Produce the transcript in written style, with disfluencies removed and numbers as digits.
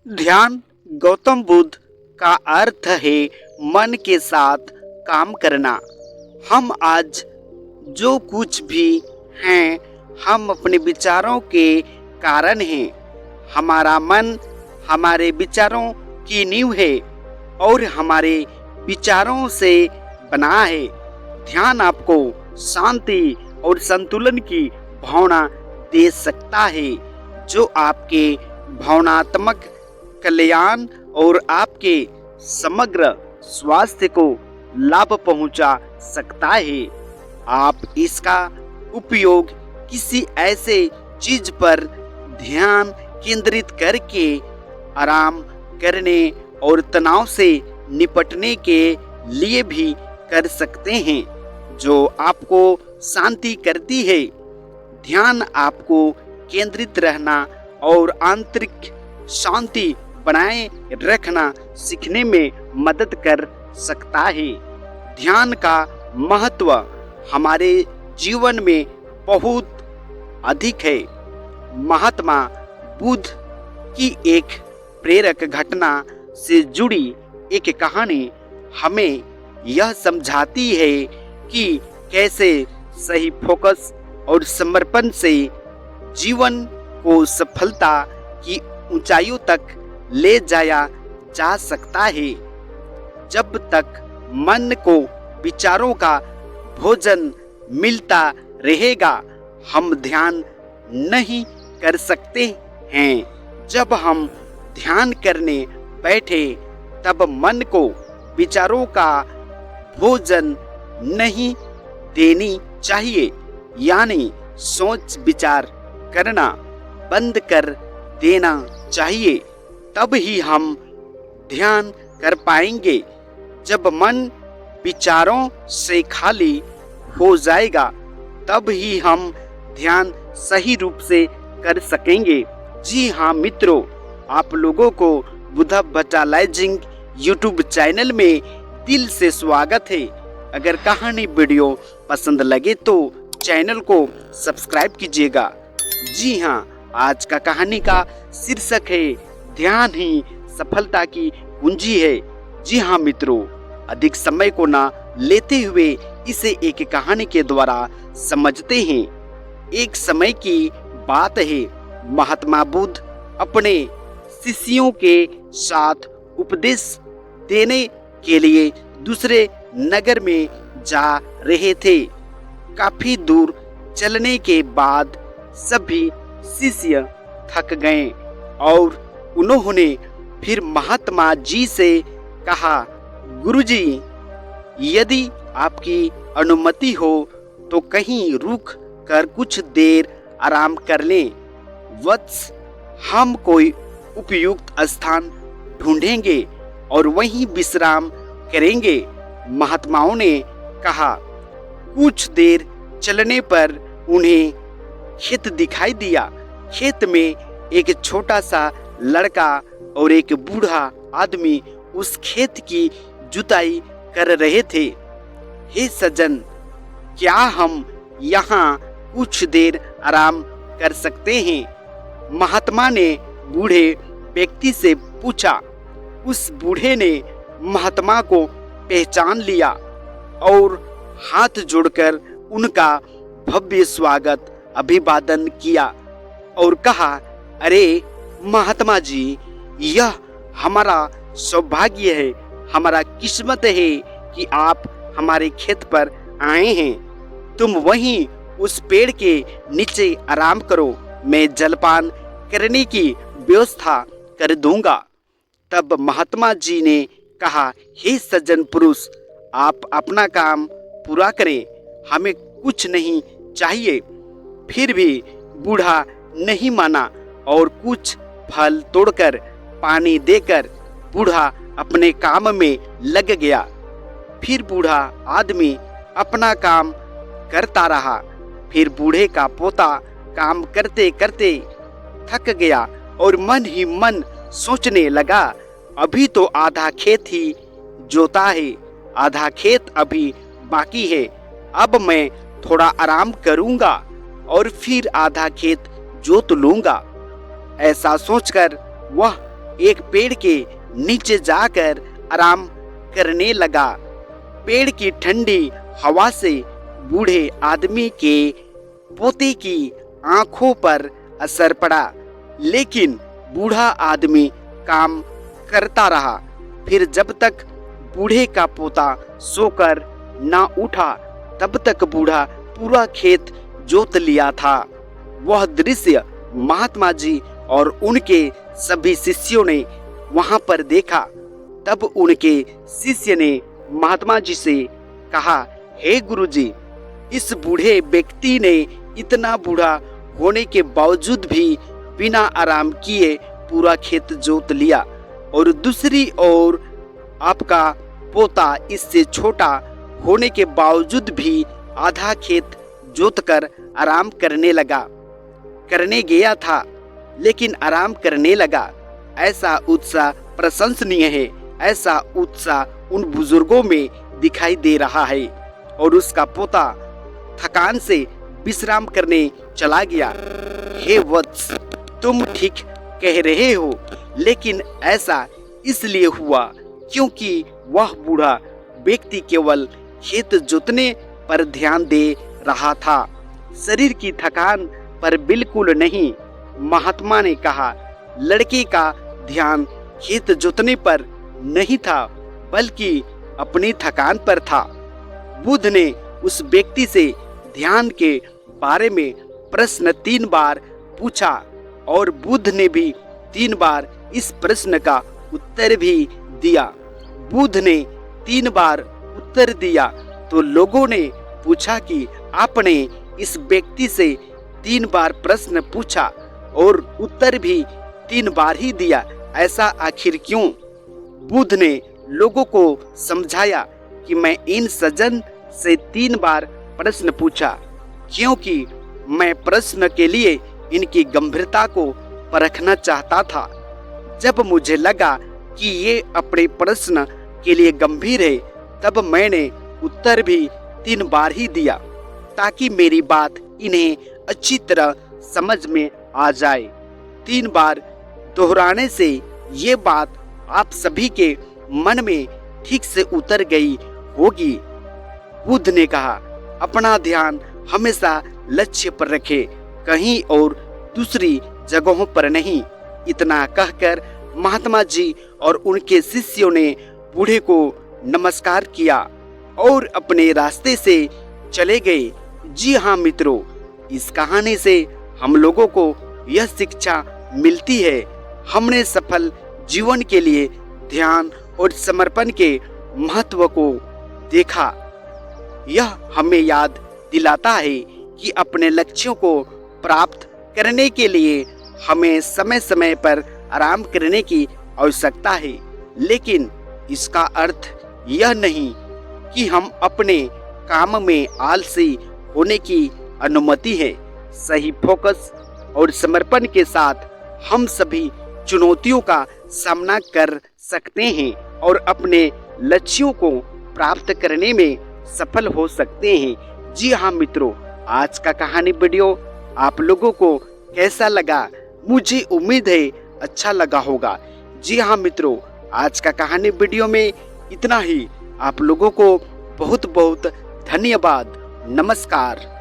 ध्यान गौतम बुद्ध का अर्थ है मन के साथ काम करना। हम आज जो कुछ भी हैं, हम अपने विचारों के कारण हैं। हमारा मन हमारे विचारों की नींव है और हमारे विचारों से बना है। ध्यान आपको शांति और संतुलन की भावना दे सकता है, जो आपके भावनात्मक कल्याण और आपके समग्र स्वास्थ्य को लाभ पहुंचा सकता है। आप इसका उपयोग किसी ऐसे चीज पर ध्यान केंद्रित करके आराम करने और तनाव से निपटने के लिए भी कर सकते हैं, जो आपको शांति करती है। ध्यान आपको केंद्रित रहना और आंतरिक शांति बनाए रखना सीखने में मदद कर सकता है। ध्यान का महत्व हमारे जीवन में बहुत अधिक है। महात्मा बुद्ध की एक प्रेरक घटना से जुड़ी एक कहानी हमें यह समझाती है कि कैसे सही फोकस और समर्पण से जीवन को सफलता की ऊंचाइयों तक ले जाया जा सकता है। जब तक मन को विचारों का भोजन मिलता रहेगा, हम ध्यान नहीं कर सकते हैं। जब हम ध्यान करने बैठे, तब मन को विचारों का भोजन नहीं देनी चाहिए, यानी सोच विचार करना बंद कर देना चाहिए। तब ही हम ध्यान कर पाएंगे। जब मन विचारों से खाली हो जाएगा, तब ही हम ध्यान सही रूप से कर सकेंगे। जी हाँ मित्रों, आप लोगों को बुद्धा विजुअलाइजिंग यूट्यूब चैनल में दिल से स्वागत है। अगर कहानी वीडियो पसंद लगे तो चैनल को सब्सक्राइब कीजिएगा। जी हाँ, आज का कहानी का शीर्षक है ध्यान ही सफलता की कुंजी है। जी हाँ मित्रों, अधिक समय को ना लेते हुए इसे एक कहानी के द्वारा समझते हैं। एक समय की बात है, महात्मा बुद्ध अपने शिष्यों के साथ उपदेश देने के लिए दूसरे नगर में जा रहे थे। काफी दूर चलने के बाद सभी शिष्य थक गए और उन्होंने फिर महात्मा जी से कहा, गुरुजी, यदि आपकी अनुमति हो तो कहीं रुक कर कुछ देर आराम कर लें। वत्स, हम कोई उपयुक्त स्थान ढूंढेंगे और वहीं विश्राम करेंगे। महात्माओं ने कहा। कुछ देर चलने पर उन्हें खेत दिखाई दिया। खेत में एक छोटा सा लड़का और एक बूढ़ा आदमी उस खेत की जुताई कर रहे थे। हे सज्जन, क्या हम यहाँ कुछ देर आराम कर सकते हैं? महात्मा ने बूढ़े व्यक्ति से पूछा। उस बूढ़े ने महात्मा को पहचान लिया और हाथ जोड़कर उनका भव्य स्वागत अभिवादन किया और कहा, अरे महात्मा जी, यह हमारा सौभाग्य है, हमारा किस्मत है कि आप हमारे खेत पर आए हैं। तुम वहीं उस पेड़ के नीचे आराम करो, मैं जलपान करने की व्यवस्था कर दूंगा। तब महात्मा जी ने कहा, हे सज्जन पुरुष, आप अपना काम पूरा करें, हमें कुछ नहीं चाहिए। फिर भी बूढ़ा नहीं माना और कुछ फल तोड़कर पानी देकर बूढ़ा अपने काम में लग गया। फिर बूढ़ा आदमी अपना काम करता रहा। फिर बूढ़े का पोता काम करते करते थक गया और मन ही मन सोचने लगा, अभी तो आधा खेत ही जोता है, आधा खेत अभी बाकी है। अब मैं थोड़ा आराम करूंगा और फिर आधा खेत जोत लूंगा। ऐसा सोचकर वह एक पेड़ के नीचे जाकर आराम करने लगा। पेड़ की ठंडी हवा से बूढ़े आदमी के पोते की आंखों पर असर पड़ा, लेकिन बूढ़ा आदमी काम करता रहा। फिर जब तक बूढ़े का पोता सोकर ना उठा तब तक बूढ़ा पूरा खेत जोत लिया था। वह दृश्य महात्मा जी और उनके सभी शिष्यों ने वहां पर देखा। तब उनके शिष्य ने महात्मा जी से कहा, हे गुरुजी, इस बूढ़े व्यक्ति ने इतना बूढ़ा होने के बावजूद भी बिना आराम किए पूरा खेत जोत लिया, और दूसरी ओर आपका पोता इससे छोटा होने के बावजूद भी आधा खेत जोतकर आराम करने गया था, लेकिन आराम करने लगा। ऐसा उत्साह प्रशंसनीय है। ऐसा उत्साह उन बुजुर्गों में दिखाई दे रहा है। और उसका पोता थकान से विश्राम करने चला गया। हे वत्स, तुम ठीक कह रहे हो, लेकिन ऐसा इसलिए हुआ क्योंकि वह बूढ़ा व्यक्ति केवल खेत जोतने पर ध्यान दे रहा था, शरीर की थकान पर बिल्कुल नहीं। महात्मा ने कहा, लड़के का ध्यान खेत जोतने पर नहीं था, बल्कि अपनी थकान पर था। बुद्ध ने उस व्यक्ति से ध्यान के बारे में प्रश्न 3 बार पूछा, और बुद्ध ने भी 3 बार इस प्रश्न का उत्तर भी दिया। बुद्ध ने 3 बार उत्तर दिया तो लोगों ने पूछा कि आपने इस व्यक्ति से 3 बार प्रश्न पूछा और उत्तर भी 3 बार ही दिया, ऐसा आखिर क्यों? बुद्ध ने लोगों को समझाया कि मैं इन सज्जन से 3 बार प्रश्न पूछा क्योंकि मैं प्रश्न के लिए इनकी गंभीरता को परखना चाहता था। जब मुझे लगा कि ये अपने प्रश्न के लिए गंभीर है, तब मैंने उत्तर भी 3 बार ही दिया, ताकि मेरी बात इन्हें अच्छी तरह समझ में आ जाए। 3 बार दोहराने से ये बात आप सभी के मन में ठीक से उतर गई होगी। बुद्ध ने कहा, अपना ध्यान हमेशा लक्ष्य पर रखें, कहीं और दूसरी जगहों पर नहीं। इतना कहकर महात्मा जी और उनके शिष्यों ने बूढ़े को नमस्कार किया और अपने रास्ते से चले गए। जी हाँ मित्रों, इस कहानी से हम लोगों को यह शिक्षा मिलती है। हमने सफल जीवन के लिए ध्यान और समर्पण के महत्व को देखा। यह हमें याद दिलाता है कि अपने लक्ष्यों को प्राप्त करने के लिए हमें समय समय पर आराम करने की आवश्यकता है, लेकिन इसका अर्थ यह नहीं कि हम अपने काम में आलसी होने की अनुमति है। सही फोकस और समर्पण के साथ हम सभी चुनौतियों का सामना कर सकते हैं और अपने लक्ष्यों को प्राप्त करने में सफल हो सकते हैं। जी हाँ मित्रों, आज का कहानी वीडियो आप लोगों को कैसा लगा? मुझे उम्मीद है अच्छा लगा होगा। जी हाँ मित्रों, आज का कहानी वीडियो में इतना ही। आप लोगों को बहुत बहुत धन्यवाद। नमस्कार।